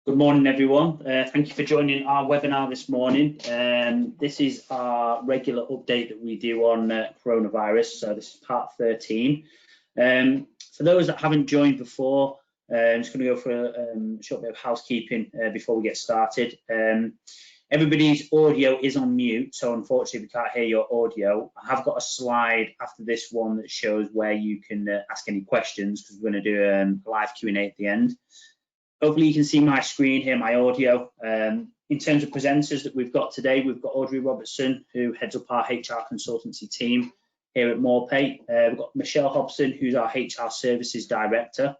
Good morning, everyone. Thank you for joining our webinar this morning. This is our regular update that we do on coronavirus. So this is part 13. For those that haven't joined before, I'm just going to go for a short bit of housekeeping before we get started. Everybody's audio is on mute, so unfortunately we can't hear your audio. I have got a slide after this one that shows where you can ask any questions, because we're going to do a live Q&A at the end. Hopefully you can see my screen here, my audio. In terms of presenters that we've got today, we've got Audrey Robertson, who heads up our HR consultancy team here at Morpay. We've got Michelle Hobson, who's our HR services director.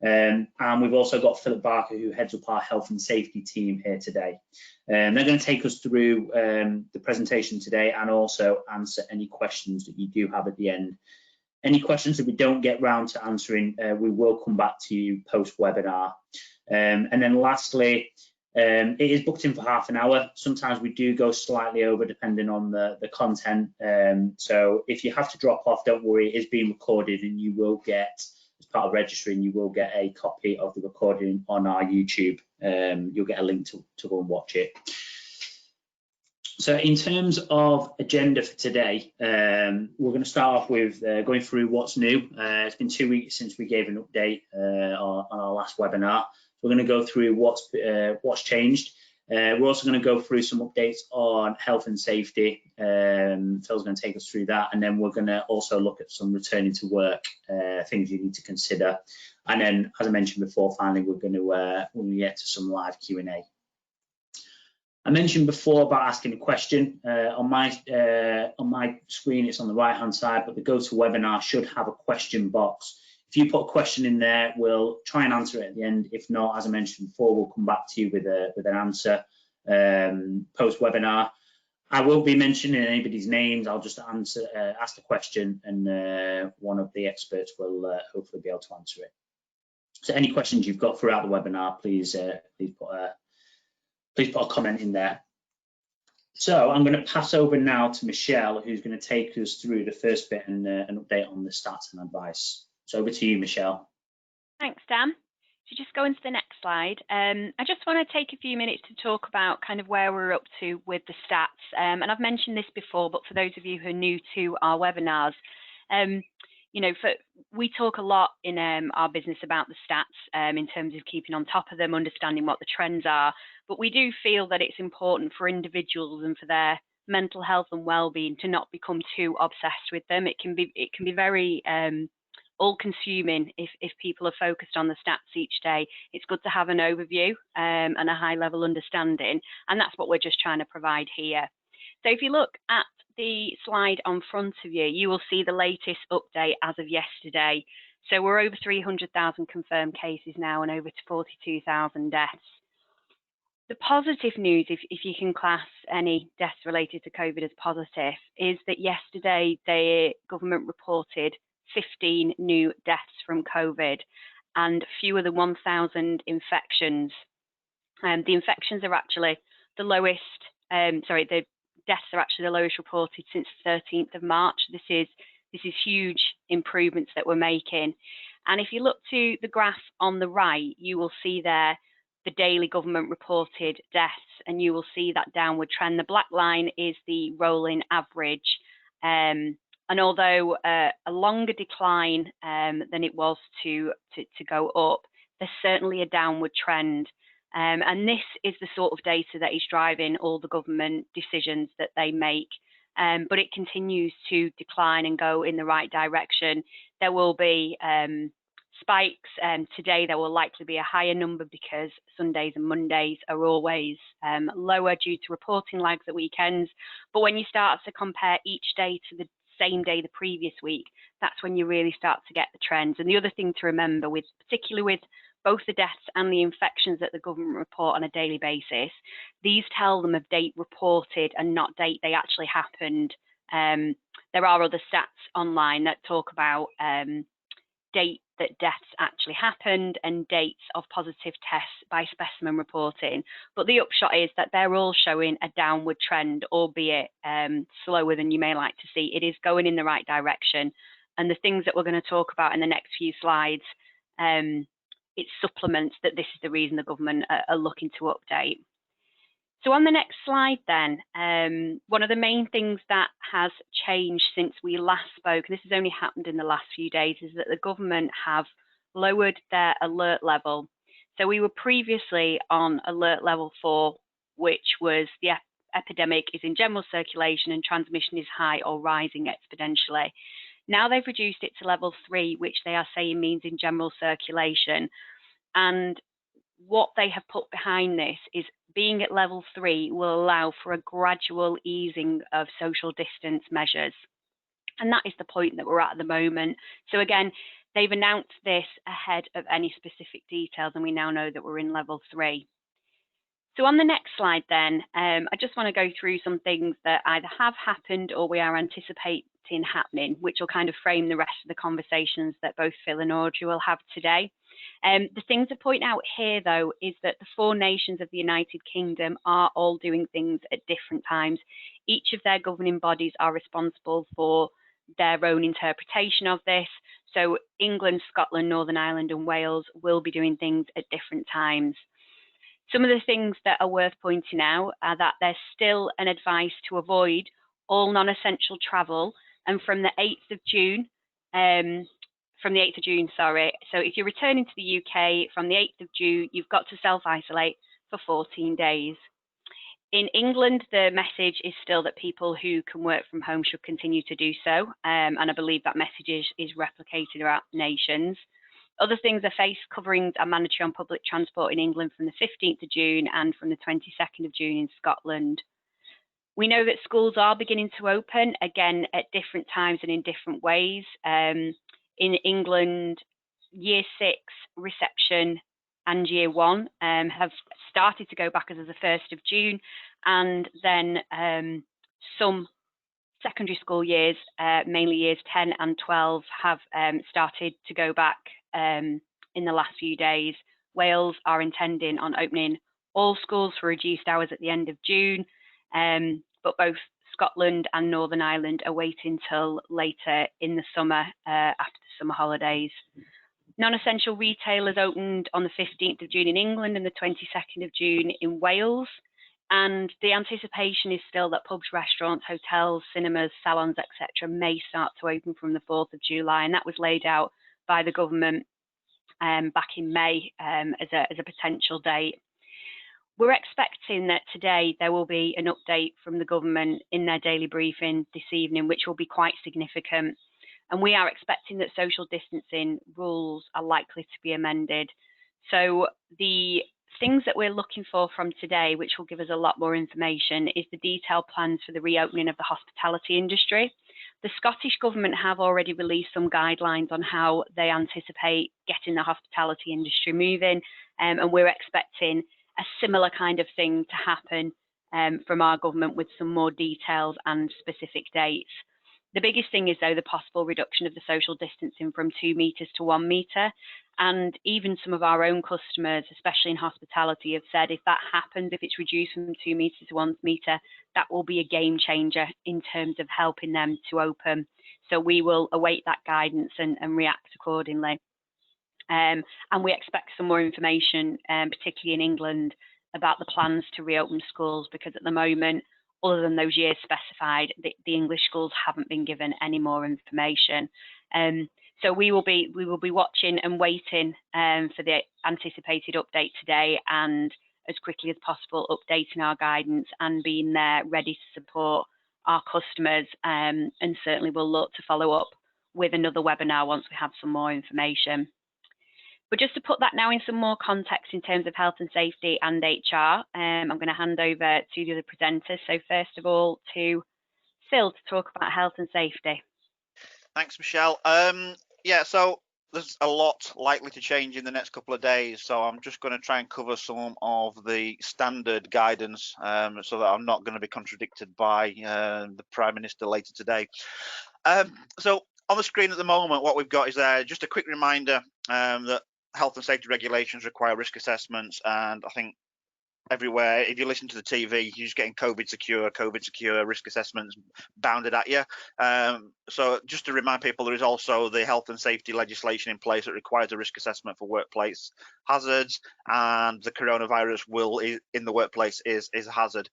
And we've also got Philip Barker, who heads up our health and safety team here today. They're going to take us through the presentation today and also answer any questions that you do have at the end. Any questions that we don't get round to answering, we will come back to you post-webinar. And then lastly, it is booked in for half an hour. Sometimes we do go slightly over depending on the content. So if you have to drop off, don't worry, it is being recorded, and you will get, as part of registering, you will get a copy of the recording on our YouTube. You'll get a link to go and watch it. So in terms of agenda for today, we're going to start off with going through what's new. It's been 2 weeks since we gave an update on our last webinar. We're going to go through what's changed. We're also going to go through some updates on health and safety. Phil's going to take us through that, and then we're going to also look at some returning to work things you need to consider. And then, as I mentioned before, finally we're going to get to some live Q&A. I mentioned before about asking a question. On my screen, it's on the right-hand side, but the GoToWebinar should have a question box. If you put a question in there, we'll try and answer it at the end. If not, as I mentioned before, we'll come back to you with an answer post-webinar. I won't be mentioning anybody's names. I'll just ask the question, and one of the experts will hopefully be able to answer it. So any questions you've got throughout the webinar, please put a comment in there. So I'm going to pass over now to Michelle, who's going to take us through the first bit and an update on the stats and advice. So over to you, Michelle. Thanks, Dan. So just go into the next slide. I just want to take a few minutes to talk about kind of where we're up to with the stats. And I've mentioned this before, but for those of you who are new to our webinars, you know, we talk a lot in our business about the stats in terms of keeping on top of them, understanding what the trends are. But we do feel that it's important for individuals and for their mental health and well-being to not become too obsessed with them. It can be very all-consuming if people are focused on the stats each day. It's good to have an overview and a high-level understanding, and that's what we're just trying to provide here. So if you look at the slide on front of you, you will see the latest update as of yesterday. So we're over 300,000 confirmed cases now and over 42,000 deaths. The positive news, if you can class any deaths related to COVID as positive, is that yesterday the government reported 15 new deaths from COVID and fewer than 1,000 infections. The infections are actually the lowest, the deaths are actually the lowest reported since the 13th of March. This is huge improvements that we're making. And if you look to the graph on the right, you will see there the daily government reported deaths, and you will see that downward trend. The black line is the rolling average. And although a longer decline than it was to go up, there's certainly a downward trend. And this is the sort of data that is driving all the government decisions that they make. But it continues to decline and go in the right direction. There will be spikes, and today there will likely be a higher number because Sundays and Mondays are always lower due to reporting lags at weekends. But when you start to compare each day to the same day the previous week, that's when you really start to get the trends. And the other thing to remember, particularly with both the deaths and the infections that the government report on a daily basis, these tell them of date reported and not date they actually happened. There are other stats online that talk about date that deaths actually happened and dates of positive tests by specimen reporting. But the upshot is that they're all showing a downward trend, albeit slower than you may like to see. It is going in the right direction. And the things that we're going to talk about in the next few slides it's supplements that this is the reason the government are looking to update. So on the next slide then, one of the main things that has changed since we last spoke, and this has only happened in the last few days, is that the government have lowered their alert level. So we were previously on alert level 4, which was the epidemic is in general circulation and transmission is high or rising exponentially. Now they've reduced it to level 3, which they are saying means in general circulation. And what they have put behind this is being at level 3 will allow for a gradual easing of social distance measures. And that is the point that we're at the moment. So again, they've announced this ahead of any specific details, and we now know that we're in level 3. So on the next slide then, I just want to go through some things that either have happened or we are anticipating happening, which will kind of frame the rest of the conversations that both Phil and Audrey will have today. The thing to point out here, though, is that the 4 nations of the United Kingdom are all doing things at different times. Each of their governing bodies are responsible for their own interpretation of this. So England, Scotland, Northern Ireland and Wales will be doing things at different times. Some of the things that are worth pointing out are that there's still an advice to avoid all non-essential travel, and from the 8th of June, so if you're returning to the UK from the 8th of June, you've got to self-isolate for 14 days. In England, the message is still that people who can work from home should continue to do so, and I believe that message is replicated throughout nations. Other things are face coverings are mandatory on public transport in England from the 15th of June and from the 22nd of June in Scotland. We know that schools are beginning to open, again, at different times and in different ways. In England, Year 6, reception and Year 1 have started to go back as of the 1st of June, and then some secondary school years, mainly years 10 and 12, have started to go back in the last few days. Wales are intending on opening all schools for reduced hours at the end of June, but both Scotland and Northern Ireland are waiting till later in the summer after the summer holidays. Non-essential retailers opened on the 15th of June in England and the 22nd of June in Wales. And the anticipation is still that pubs, restaurants, hotels, cinemas, salons, etc. may start to open from the 4th of July. And that was laid out by the government back in May as a potential date. We're expecting that today there will be an update from the government in their daily briefing this evening, which will be quite significant. And we are expecting that social distancing rules are likely to be amended. So the things that we're looking for from today, which will give us a lot more information, is the detailed plans for the reopening of the hospitality industry. The Scottish Government have already released some guidelines on how they anticipate getting the hospitality industry moving, and we're expecting a similar kind of thing to happen from our government with some more details and specific dates. The biggest thing is, though, the possible reduction of the social distancing from 2 metres to 1 metre. And even some of our own customers, especially in hospitality, have said if that happens, if it's reduced from 2 metres to 1 metre, that will be a game changer in terms of helping them to open. So we will await that guidance and react accordingly. And we expect some more information, particularly in England, about the plans to reopen schools, because at the moment, other than those years specified, the English schools haven't been given any more information. So we will be watching and waiting for the anticipated update today, and as quickly as possible updating our guidance and being there ready to support our customers, and certainly we'll look to follow up with another webinar once we have some more information. But just to put that now in some more context in terms of health and safety and HR, I'm going to hand over to the other presenters. So first of all, to Phil to talk about health and safety. Thanks, Michelle. Yeah, so there's a lot likely to change in the next couple of days. So I'm just going to try and cover some of the standard guidance so that I'm not going to be contradicted by the Prime Minister later today. So on the screen at the moment, what we've got is just a quick reminder that health and safety regulations require risk assessments, and I think everywhere. If you listen to the TV, you're just getting COVID secure risk assessments bounded at you. So just to remind people, there is also the health and safety legislation in place that requires a risk assessment for workplace hazards, and the coronavirus in the workplace is a hazard.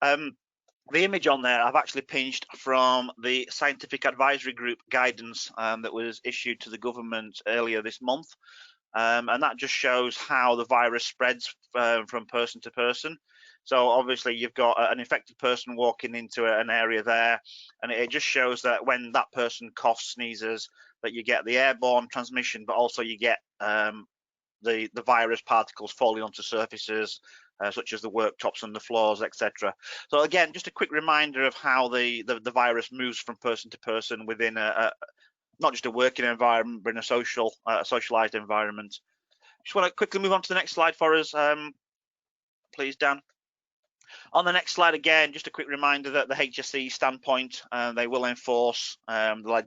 The image on there I've actually pinched from the Scientific Advisory Group guidance that was issued to the government earlier this month. And that just shows how the virus spreads from person to person. So obviously you've got an infected person walking into an area there, and it just shows that when that person coughs, sneezes, that you get the airborne transmission, but also you get the virus particles falling onto surfaces such as the worktops and the floors, etc. So again, just a quick reminder of how the virus moves from person to person within not just a working environment, but in a socialized environment. Just want to quickly move on to the next slide for us, please, Dan. On the next slide, again, just a quick reminder that the HSE standpoint, they will enforce the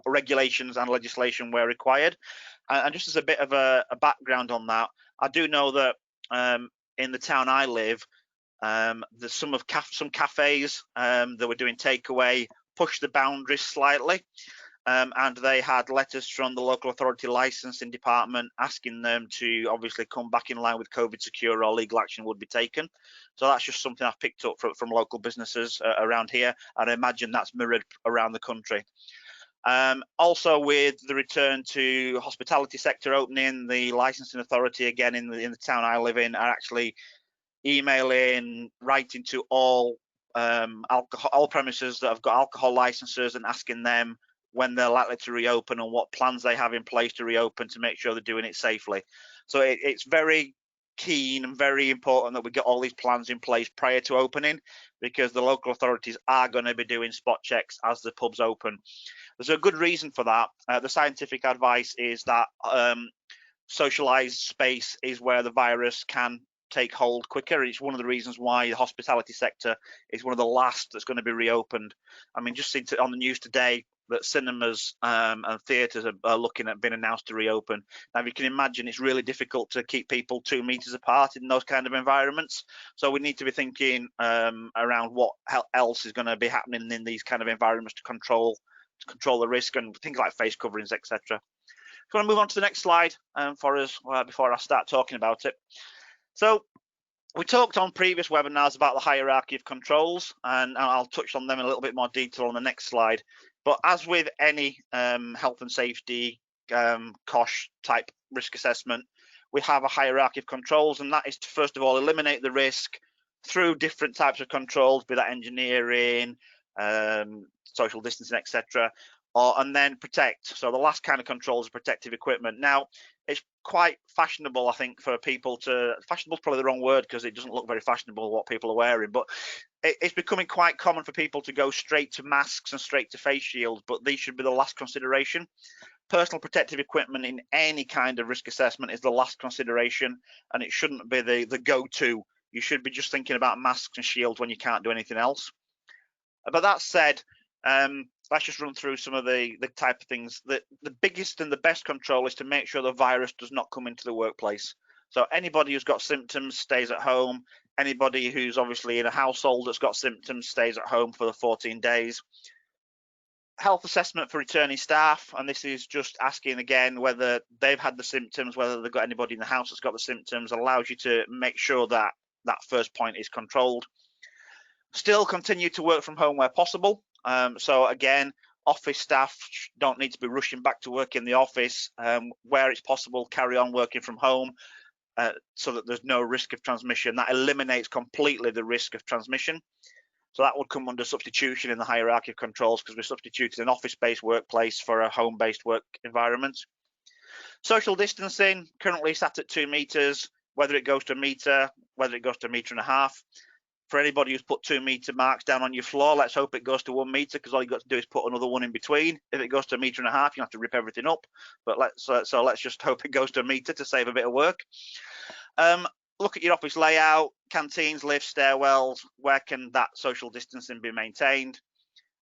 regulations and legislation where required. And just as a bit of a background on that, I do know that in the town I live, there's some cafes that were doing takeaway pushed the boundaries slightly. And they had letters from the local authority licensing department asking them to obviously come back in line with COVID secure or legal action would be taken. So that's just something I've picked up from local businesses around here, and I imagine that's mirrored around the country. Also, with the return to hospitality sector opening, the licensing authority, again in the town I live in, are actually emailing, writing to all premises that have got alcohol licenses and asking them when they're likely to reopen and what plans they have in place to reopen to make sure they're doing it safely. So it's very keen and very important that we get all these plans in place prior to opening, because the local authorities are going to be doing spot checks as the pubs open. There's a good reason for that. The scientific advice is that socialized space is where the virus can take hold quicker. It's one of the reasons why the hospitality sector is one of the last that's going to be reopened. I mean, just on the news today that cinemas and theatres are looking at being announced to reopen. Now, if you can imagine, it's really difficult to keep people 2 meters apart in those kind of environments. So we need to be thinking around what else is going to be happening in these kind of environments to control the risk, and things like face coverings, etc. So I want to move on to the next slide for us before I start talking about it. So we talked on previous webinars about the hierarchy of controls, and I'll touch on them in a little bit more detail on the next slide. But as with any health and safety COSH type risk assessment, we have a hierarchy of controls, and that is to first of all eliminate the risk through different types of controls, be that engineering, social distancing, etc., and then protect. So the last kind of control is protective equipment. Now, it's quite fashionable, I think, for people to, fashionable is probably the wrong word because it doesn't look very fashionable what people are wearing, but it's becoming quite common for people to go straight to masks and straight to face shields, but these should be the last consideration. Personal protective equipment in any kind of risk assessment is the last consideration, and it shouldn't be the go-to. You should be just thinking about masks and shields when you can't do anything else. But that said, let's just run through some of the type of things. The biggest and the best control is to make sure the virus does not come into the workplace. So anybody who's got symptoms stays at home. Anybody who's obviously in a household that's got symptoms stays at home for the 14 days. Health assessment for returning staff, and this is just asking again whether they've had the symptoms, whether they've got anybody in the house that's got the symptoms, allows you to make sure that that first point is controlled. Still continue to work from home where possible. So again, office staff don't need to be rushing back to work in the office. Where it's possible, carry on working from home so that there's no risk of transmission. That eliminates completely the risk of transmission. So that would come under substitution in the hierarchy of controls, because we're substituting an office-based workplace for a home-based work environment. Social distancing, currently sat at 2 meters, whether it goes to a meter, whether it goes to 1.5 meters. For anybody who's put 2 meter marks down on your floor, let's hope it goes to 1 meter, because all you've got to do is put another one in between. If it goes to 1.5 meters, you have to rip everything up. But let's just hope it goes to 1 meter to save a bit of work. Look at your office layout, canteens, lifts, stairwells. Where can that social distancing be maintained?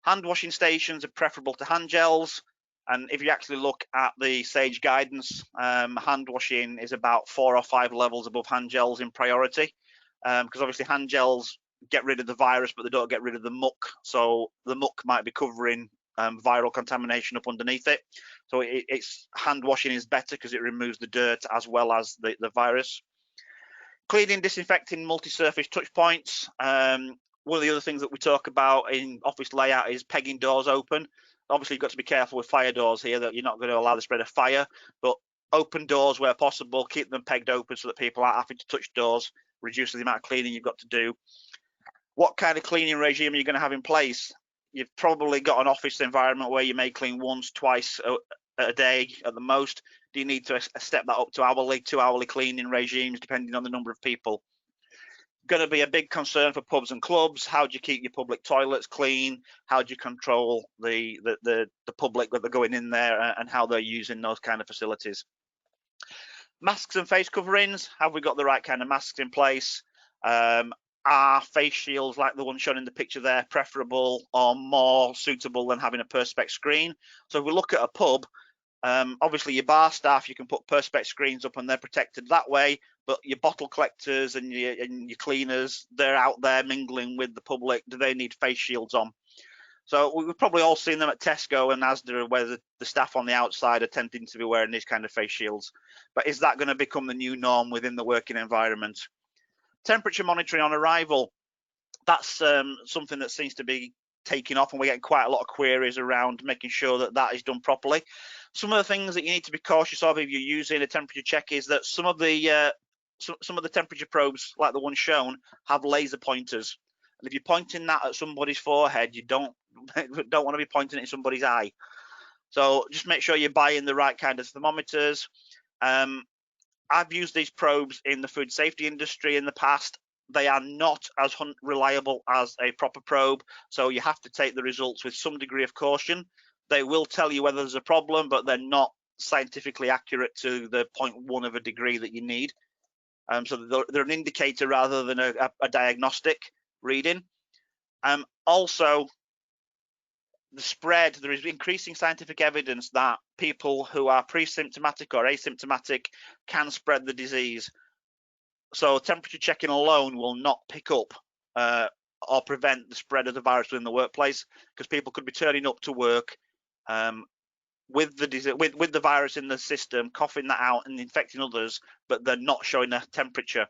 Hand washing stations are preferable to hand gels. And if you actually look at the SAGE guidance, hand washing is about 4 or 5 levels above hand gels in priority, because obviously hand gels get rid of the virus, but they don't get rid of the muck. So the muck might be covering viral contamination up underneath it. So it's hand washing is better because it removes the dirt as well as the virus. Cleaning, disinfecting, multi-surface touch points. One of the other things that we talk about in office layout is pegging doors open. Obviously, you've got to be careful with fire doors here, that you're not going to allow the spread of fire, but open doors where possible, keep them pegged open so that people aren't having to touch doors, reduces the amount of cleaning you've got to do. What kind of cleaning regime are you going to have in place? You've probably got an office environment where you may clean once, twice a day at the most. Do you need to step that up to hourly, 2-hourly cleaning regimes, depending on the number of people? Going to be a big concern for pubs and clubs. How do you keep your public toilets clean? How do you control the public that they're going in there and how they're using those kind of facilities? Masks and face coverings. Have we got the right kind of masks in place? Are face shields like the one shown in the picture there preferable or more suitable than having a perspex screen? So if we look at a pub, obviously your bar staff, you can put perspex screens up and they're protected that way, but your bottle collectors and your cleaners, they're out there mingling with the public. Do they need face shields on? So we've probably all seen them at Tesco and Asda, where the staff on the outside are tending to be wearing these kind of face shields. But is that going to become the new norm within the working environment? Temperature monitoring on arrival. That's something that seems to be taking off, and we're getting quite a lot of queries around making sure that that is done properly. Some of the things that you need to be cautious of if you're using a temperature check is that some of the temperature probes, like the one shown, have laser pointers, and if you're pointing that at somebody's forehead, you don't want to be pointing it in somebody's eye. So just make sure you're buying the right kind of thermometers. I've used these probes in the food safety industry in the past. They are not as reliable as a proper probe, so you have to take the results with some degree of caution. They will tell you whether there's a problem, but they're not scientifically accurate to the 0.1 of a degree that you need. So they're an indicator rather than a diagnostic reading. Also, the spread, there is increasing scientific evidence that people who are pre-symptomatic or asymptomatic can spread the disease. So temperature checking alone will not pick up or prevent the spread of the virus within the workplace, because people could be turning up to work with the virus in the system, coughing that out and infecting others, but they're not showing a temperature.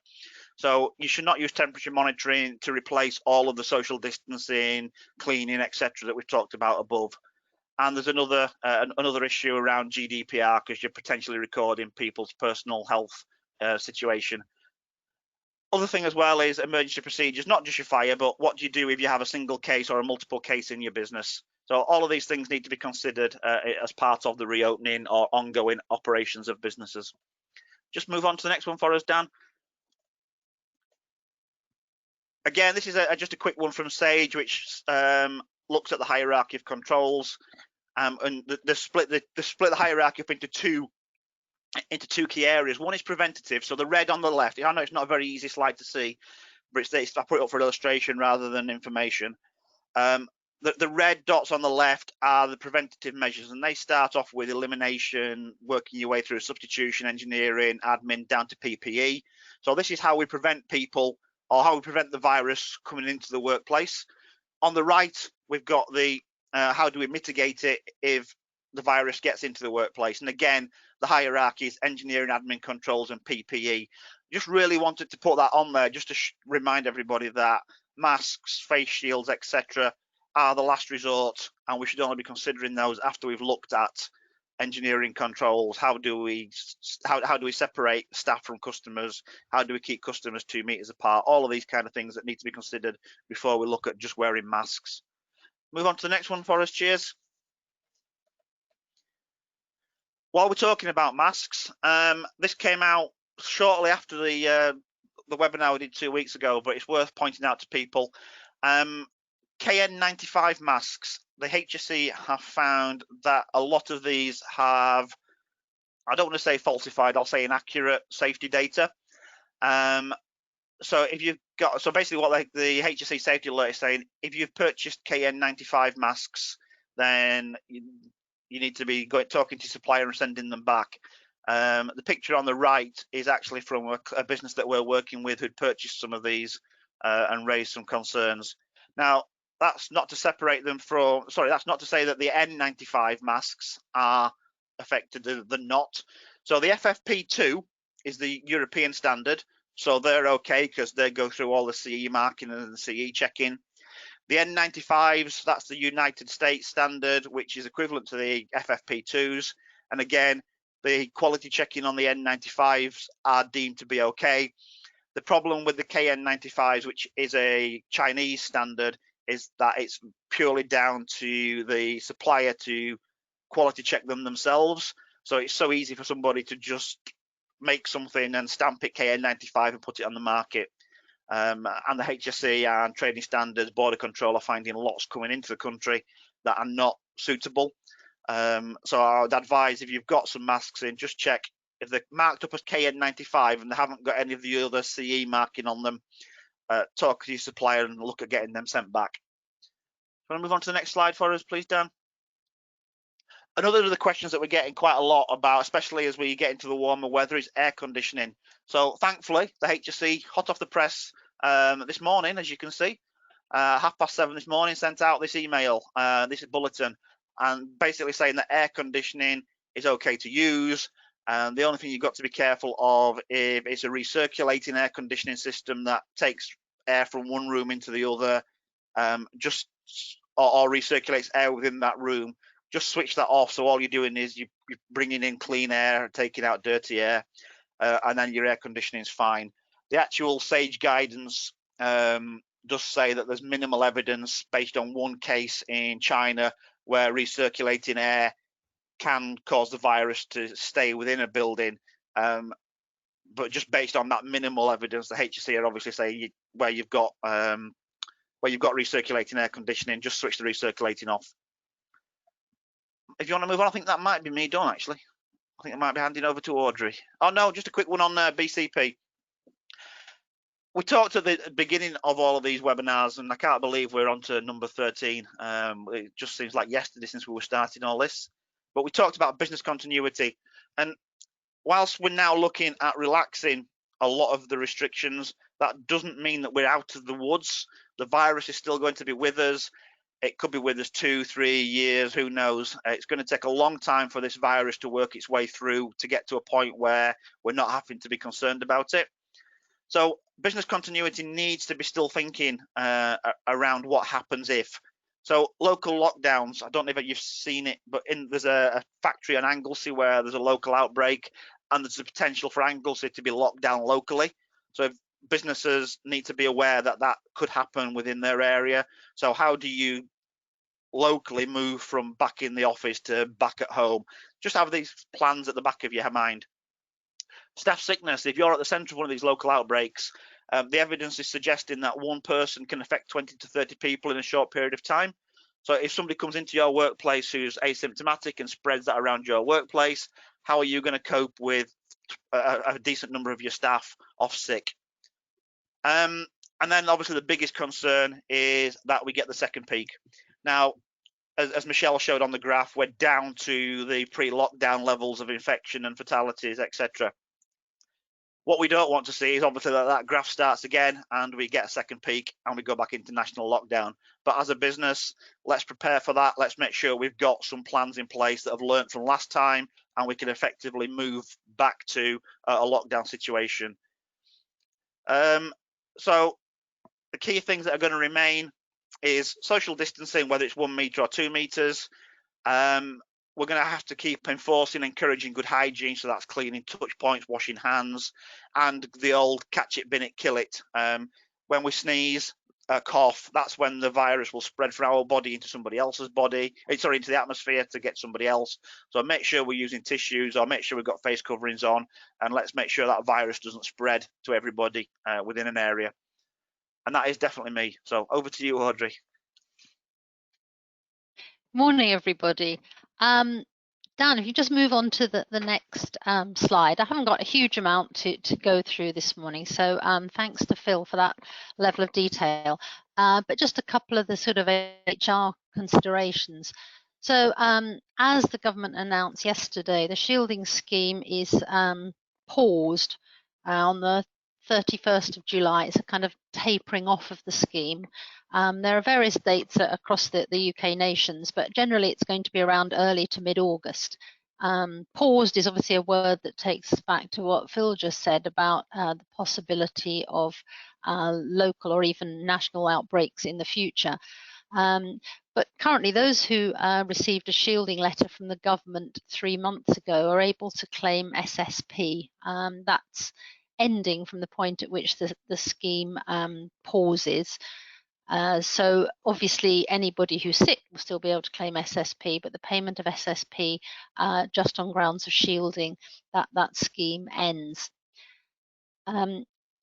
So you should not use temperature monitoring to replace all of the social distancing, cleaning, etc. that we've talked about above. And there's another issue around GDPR, because you're potentially recording people's personal health situation. Other thing as well is emergency procedures, not just your fire, but what do you do if you have a single case or a multiple case in your business? So all of these things need to be considered as part of the reopening or ongoing operations of businesses. Just move on to the next one for us, Dan. Again, this is just a quick one from SAGE, which looks at the hierarchy of controls, and the split the hierarchy up into two key areas. One is preventative, so the red on the left. I know it's not a very easy slide to see, but I put it up for illustration rather than information. The red dots on the left are the preventative measures, and they start off with elimination, working your way through substitution, engineering, admin, down to PPE. So this is how we prevent people, or how we prevent the virus coming into the workplace. On the right, we've got the how do we mitigate it if the virus gets into the workplace. And again, the hierarchy is engineering, admin, controls, and PPE. Just really wanted to put that on there just to remind everybody that masks, face shields, etc. are the last resort, and we should only be considering those after we've looked at engineering controls. How do we separate staff from customers? How do we keep customers 2 meters apart? All of these kind of things that need to be considered before we look at just wearing masks. Move on to the next one for us. Cheers. While we're talking about masks, this came out shortly after the webinar we did 2 weeks ago, but it's worth pointing out to people. KN95 masks, the HSE have found that a lot of these have, I don't want to say falsified, I'll say inaccurate safety data. So if you've got, so basically what the HSE safety alert is saying, if you've purchased KN95 masks, then you need to be talking to your supplier and sending them back. The picture on the right is actually from a business that we're working with who'd purchased some of these and raised some concerns. Now, that's not to separate them from, sorry, that's not to say that the N95 masks are affected, they're not. So the FFP2 is the European standard, so they're okay because they go through all the CE marking and the CE checking. The N95s, that's the United States standard, which is equivalent to the FFP2s. And again, the quality checking on the N95s are deemed to be okay. The problem with the KN95s, which is a Chinese standard, is that it's purely down to the supplier to quality check them themselves. So it's so easy for somebody to just make something and stamp it KN95 and put it on the market. And the HSE and trading standards, border control are finding lots coming into the country that are not suitable. So I would advise, if you've got some masks in, just check if they're marked up as KN95 and they haven't got any of the other CE marking on them. Talk to your supplier and look at getting them sent back. Want to move on to the next slide for us, please, Dan? Another of the questions that we're getting quite a lot about, especially as we get into the warmer weather, is air conditioning. So thankfully, the HSE, hot off the press this morning, as you can see, 7:30 this morning, sent out this email, this bulletin, and basically saying that air conditioning is okay to use. And the only thing you've got to be careful of, if it's a recirculating air conditioning system that takes air from one room into the other, or recirculates air within that room, just switch that off. So all you're doing is you're bringing in clean air, taking out dirty air, and then your air conditioning is fine. The actual SAGE guidance does say that there's minimal evidence based on one case in China where recirculating air can cause the virus to stay within a building. But just based on that minimal evidence, the HSE are obviously saying where you've got recirculating air conditioning, just switch the recirculating off. If you want to move on, I think that might be me done, actually. I think I might be handing over to Audrey. Oh, no, just a quick one on BCP. We talked at the beginning of all of these webinars, and I can't believe we're on to number 13. It just seems like yesterday since we were starting all this. But we talked about business continuity. And whilst we're now looking at relaxing a lot of the restrictions, that doesn't mean that we're out of the woods. The virus is still going to be with us. It could be with us 2-3 years, who knows. It's going to take a long time for this virus to work its way through to get to a point where we're not having to be concerned about it. So business continuity needs to be still thinking around what happens if. So local lockdowns, I don't know if you've seen it, but there's a factory on Anglesey where there's a local outbreak, and there's a potential for Anglesey to be locked down locally. So if businesses need to be aware that that could happen within their area. So how do you locally move from back in the office to back at home? Just have these plans at the back of your mind. Staff sickness, if you're at the centre of one of these local outbreaks, the evidence is suggesting that one person can affect 20 to 30 people in a short period of time. So if somebody comes into your workplace who's asymptomatic and spreads that around your workplace, how are you going to cope with a decent number of your staff off sick? And then obviously the biggest concern is that we get the second peak. Now, as Michelle showed on the graph, we're down to the pre-lockdown levels of infection and fatalities, etc. What we don't want to see is obviously that graph starts again and we get a second peak and we go back into national lockdown. But as a business, let's prepare for that. Let's make sure we've got some plans in place that have learned from last time and we can effectively move back to a lockdown situation. So the key things that are going to remain is social distancing, whether it's 1 metre or 2 metres. We're going to have to keep enforcing, encouraging good hygiene. So that's cleaning touch points, washing hands, and the old catch it, bin it, kill it. When we sneeze, cough, that's when the virus will spread from our body into somebody else's body, into the atmosphere to get somebody else. So make sure we're using tissues, or make sure we've got face coverings on, and let's make sure that virus doesn't spread to everybody within an area. And that is definitely me. So over to you, Audrey. Morning, everybody. Dan, if you just move on to the next slide. I haven't got a huge amount to go through this morning, so thanks to Phil for that level of detail. But just a couple of the sort of HR considerations. So as the government announced yesterday, the shielding scheme is paused on the 31st of July. It's a kind of tapering off of the scheme. There are various dates across the UK nations, but generally it's going to be around early to mid-August. Paused is obviously a word that takes us back to what Phil just said about the possibility of local or even national outbreaks in the future. But currently those who received a shielding letter from the government 3 months ago are able to claim SSP. That's ending from the point at which the scheme pauses. So obviously anybody who's sick will still be able to claim SSP, but the payment of SSP just on grounds of shielding, that scheme ends.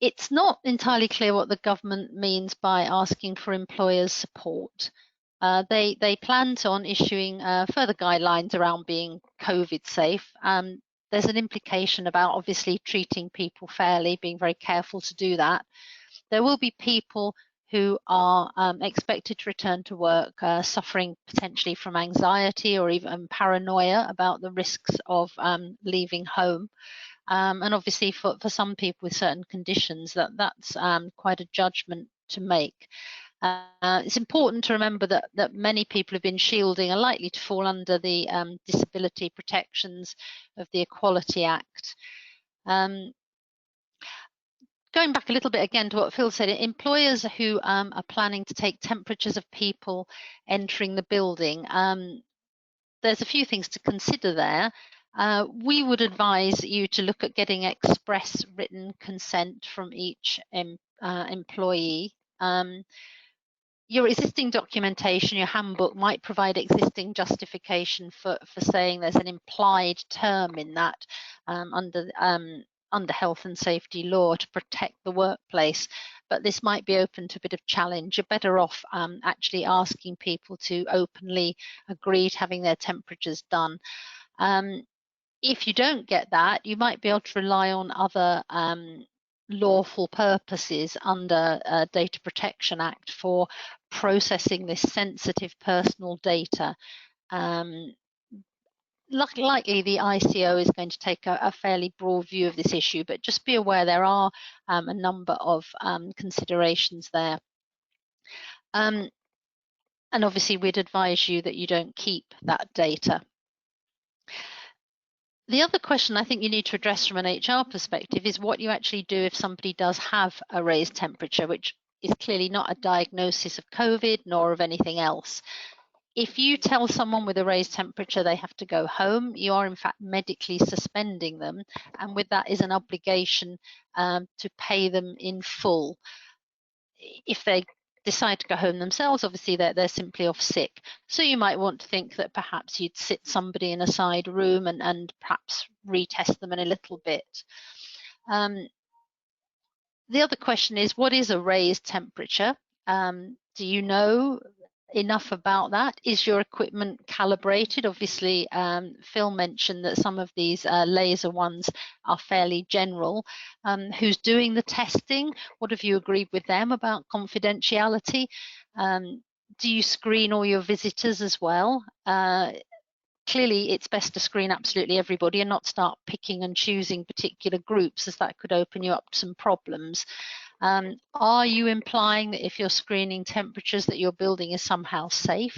It's not entirely clear what the government means by asking for employers' support. They plan on issuing further guidelines around being COVID safe. There's an implication about obviously treating people fairly, being very careful to do that. There will be people who are expected to return to work suffering potentially from anxiety or even paranoia about the risks of leaving home. And obviously for some people with certain conditions, that's quite a judgment to make. It's important to remember that many people who've been shielding are likely to fall under the disability protections of the Equality Act. Going back a little bit again to what Phil said, employers who are planning to take temperatures of people entering the building, there's a few things to consider there. We would advise you to look at getting express written consent from each employee. Your existing documentation, your handbook, might provide existing justification for saying there's an implied term in that under health and safety law to protect the workplace, but this might be open to a bit of challenge. You're better off actually asking people to openly agree to having their temperatures done. If you don't get that, you might be able to rely on other lawful purposes under Data Protection Act for processing this sensitive personal data. Likely the ICO is going to take a fairly broad view of this issue, but just be aware there are a number of considerations there. And obviously we'd advise you that you don't keep that data. The other question I think you need to address from an HR perspective is what you actually do if somebody does have a raised temperature, which is clearly not a diagnosis of COVID nor of anything else. If you tell someone with a raised temperature they have to go home, you are in fact medically suspending them, and with that is an obligation to pay them in full. If they decide to go home themselves, obviously they're simply off sick. So you might want to think that perhaps you'd sit somebody in a side room and perhaps retest them in a little bit. The other question is, what is a raised temperature? Do you know enough about that? Is your equipment calibrated? Obviously, Phil mentioned that some of these laser ones are fairly general. Who's doing the testing? What have you agreed with them about confidentiality? Do you screen all your visitors as well? Clearly, it's best to screen absolutely everybody and not start picking and choosing particular groups, as that could open you up to some problems. Are you implying that if you're screening temperatures that your building is somehow safe?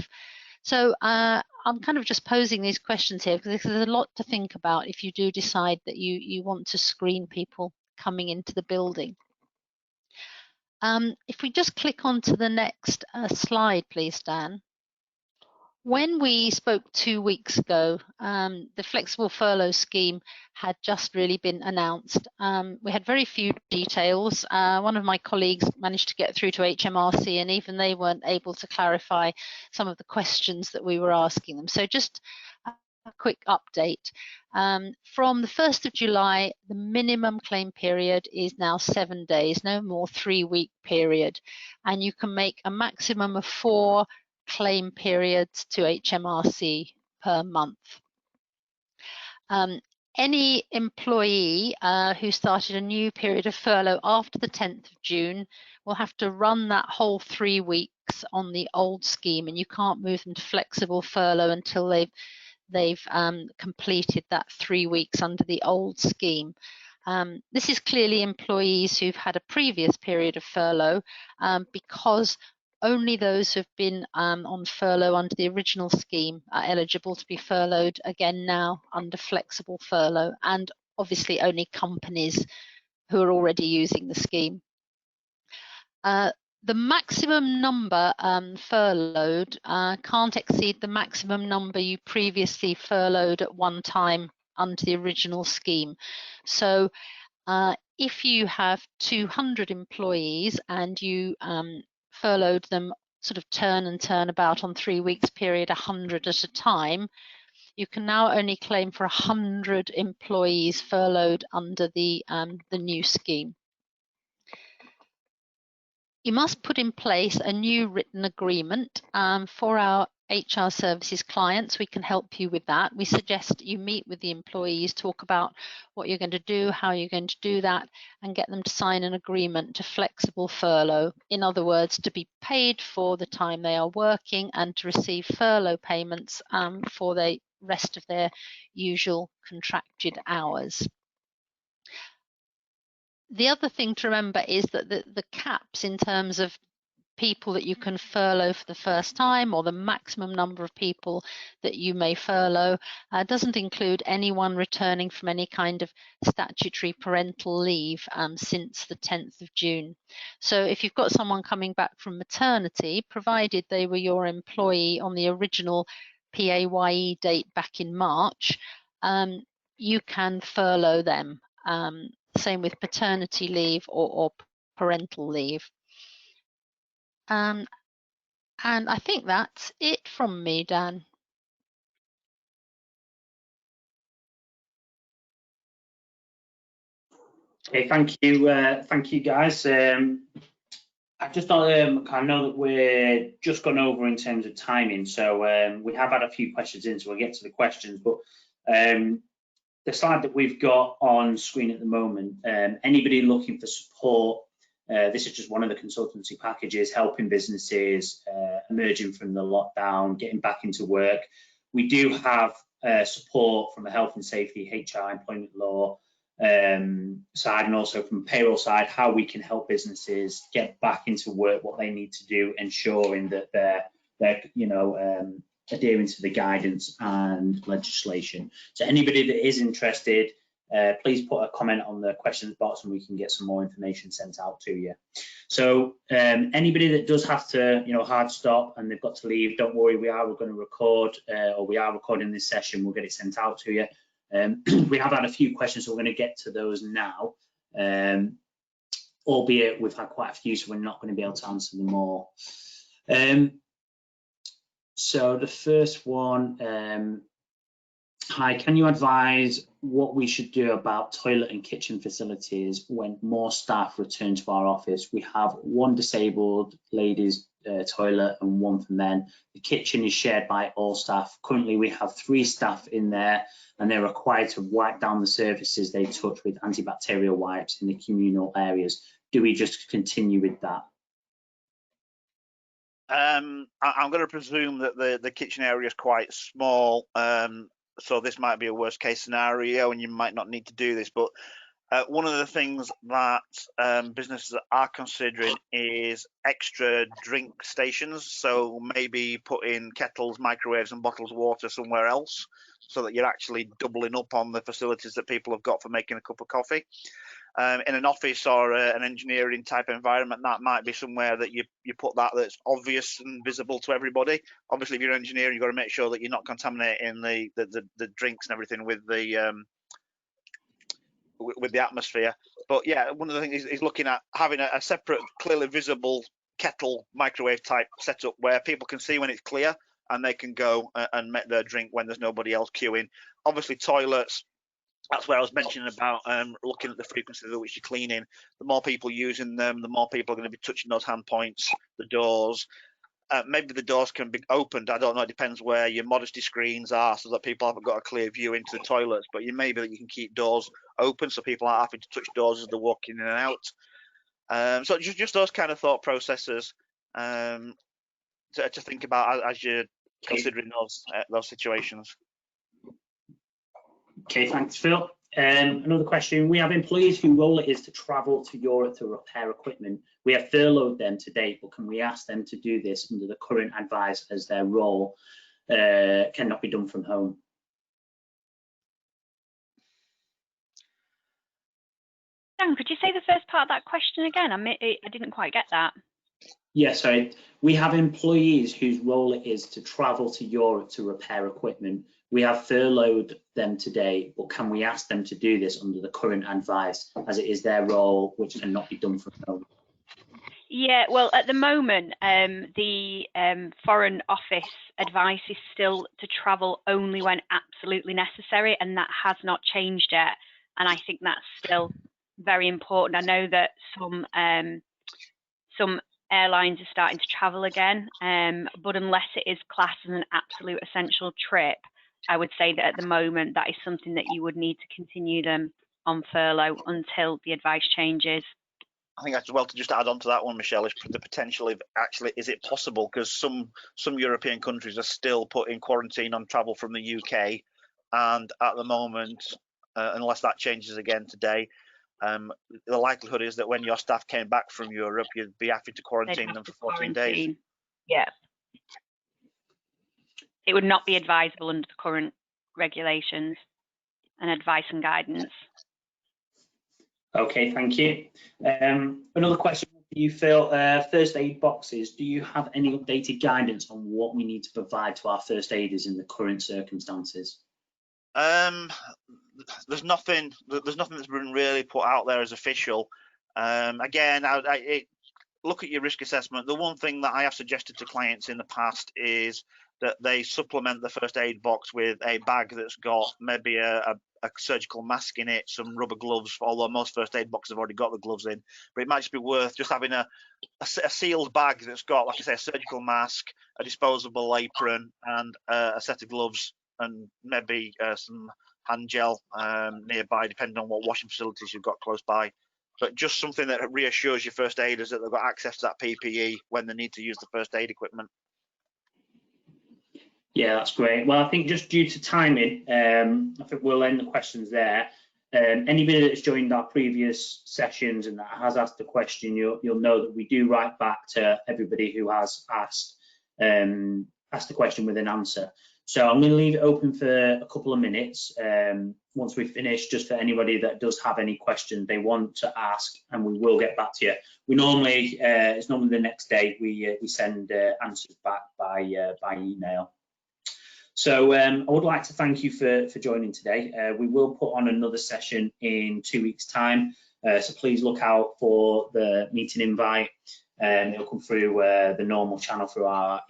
So I'm kind of just posing these questions here because there's a lot to think about if you do decide that you want to screen people coming into the building. If we just click on to the next slide, please, Dan. When we spoke 2 weeks ago, the flexible furlough scheme had just really been announced. We had very few details. One of my colleagues managed to get through to HMRC, and even they weren't able to clarify some of the questions that we were asking them. So just a quick update. From the 1st of July, the minimum claim period is now 7 days, no more 3-week period. And you can make a maximum of 4 claim periods to HMRC per month. Any employee who started a new period of furlough after the 10th of June will have to run that whole 3-week weeks on the old scheme, and you can't move them to flexible furlough until they've completed that 3 weeks under the old scheme. This is clearly employees who've had a previous period of furlough, because only those who've been on furlough under the original scheme are eligible to be furloughed again now under flexible furlough, and obviously only companies who are already using the scheme. The maximum number furloughed can't exceed the maximum number you previously furloughed at one time under the original scheme. So if you have 200 employees and you furloughed them sort of turn and turn about on 3 weeks period, 100 at a time, you can now only claim for 100 employees furloughed under the new scheme. You must put in place a new written agreement for our HR services clients. We can help you with that. We suggest you meet with the employees, talk about what you're going to do, how you're going to do that, and get them to sign an agreement to flexible furlough. In other words, to be paid for the time they are working and to receive furlough payments for the rest of their usual contracted hours. The other thing to remember is that the caps in terms of people that you can furlough for the first time, or the maximum number of people that you may furlough, doesn't include anyone returning from any kind of statutory parental leave since the 10th of June. So if you've got someone coming back from maternity, provided they were your employee on the original PAYE date back in March, you can furlough them. Same with paternity leave or parental leave. And I think that's it from me, Dan. Okay, thank you guys. I just thought I know that we're just gone over in terms of timing, so we have had a few questions in, so we'll get to the questions. But the slide that we've got on screen at the moment, anybody looking for support, this is just one of the consultancy packages helping businesses emerging from the lockdown, getting back into work. We do have support from the health and safety, HR, employment law side, and also from payroll side, how we can help businesses get back into work, what they need to do, ensuring that they're adhering to the guidance and legislation. So anybody that is interested, please put a comment on the questions box and we can get some more information sent out to you. So anybody that does have to, hard stop and they've got to leave, don't worry, we're going to record, or we are recording this session. We'll get it sent out to you. We have had a few questions, so we're going to get to those now, albeit we've had quite a few, so we're not going to be able to answer them all. So the first one, hi, can you advise what we should do about toilet and kitchen facilities when more staff return to our office? We have one disabled ladies toilet and one for men. The kitchen is shared by all staff. Currently we have 3 staff in there and they're required to wipe down the surfaces they touch with antibacterial wipes in the communal areas. Do we just continue with that? I'm going to presume that the kitchen area is quite small, so this might be a worst case scenario and you might not need to do this, but one of the things that businesses are considering is extra drink stations. So maybe put in kettles, microwaves and bottles of water somewhere else, so that you're actually doubling up on the facilities that people have got for making a cup of coffee. In an office or an engineering type environment, that might be somewhere that you put that's obvious and visible to everybody. Obviously, if you're an engineer, you've got to make sure that you're not contaminating the drinks and everything with the atmosphere. But yeah, one of the things is looking at having a separate, clearly visible kettle microwave type setup where people can see when it's clear and they can go and make their drink when there's nobody else queuing. Obviously, toilets. That's where I was mentioning about looking at the frequency at which you're cleaning. The more people using them, the more people are going to be touching those hand points, the doors. Maybe the doors can be opened. I don't know. It depends where your modesty screens are, so that people haven't got a clear view into the toilets. But maybe that you can keep doors open so people aren't having to touch doors as they're walking in and out. So just those kind of thought processes. to think about as you're considering those situations. Okay, thanks, Phil. Another question. We have employees whose role it is to travel to Europe to repair equipment. We have furloughed them to date, but can we ask them to do this under the current advice as their role cannot be done from home? Dan, could you say the first part of that question again? I didn't quite get that. Yes, sorry. We have employees whose role it is to travel to Europe to repair equipment. We have furloughed them today, but can we ask them to do this under the current advice as it is their role, which cannot be done from home? Yeah, well, at the moment, the Foreign Office advice is still to travel only when absolutely necessary, and that has not changed yet. And I think that's still very important. I know that some airlines are starting to travel again, but unless it is classed as an absolute essential trip, I would say that at the moment that is something that you would need to continue them on furlough until the advice changes. I think as well to just add on to that one, Michelle, is the potential of actually, is it possible? Because some European countries are still putting quarantine on travel from the UK, and at the moment, unless that changes again today, the likelihood is that when your staff came back from Europe, you'd be having to quarantine them for 14 days. Yeah. It would not be advisable under the current regulations and advice and guidance. Okay, thank you. Another question for you, Phil. First aid boxes, do you have any updated guidance on what we need to provide to our first aiders in the current circumstances? There's nothing that's been really put out there as official. Again, look at your risk assessment. The one thing that I have suggested to clients in the past is that they supplement the first aid box with a bag that's got maybe a surgical mask in it, some rubber gloves, although most first aid boxes have already got the gloves in. But it might just be worth just having a sealed bag that's got, like I say, a surgical mask, a disposable apron, and a set of gloves, and maybe some hand gel nearby, depending on what washing facilities you've got close by. But just something that reassures your first aiders that they've got access to that PPE when they need to use the first aid equipment. Yeah, that's great. Well, I think just due to timing, I think we'll end the questions there. Anybody that's joined our previous sessions and that has asked a question, you'll know that we do write back to everybody who has asked the question with an answer. So I'm going to leave it open for a couple of minutes once we finish, just for anybody that does have any questions they want to ask, and we will get back to you. We normally, it's normally the next day we send answers back by email. So I would like to thank you for joining today. We will put on another session in 2 weeks' time, so please look out for the meeting invite. It'll come through the normal channel through our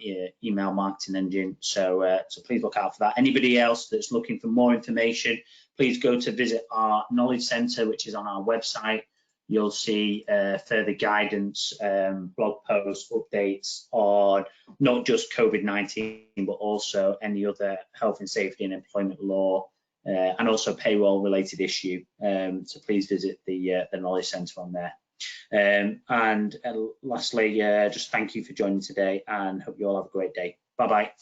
email marketing engine. So please look out for that. Anybody else that's looking for more information, please go to visit our knowledge centre, which is on our website. You'll see further guidance, blog posts, updates on not just COVID-19, but also any other health and safety and employment law, and also payroll related issue. So please visit the knowledge centre on there. And lastly, just thank you for joining today, and hope you all have a great day. Bye-bye.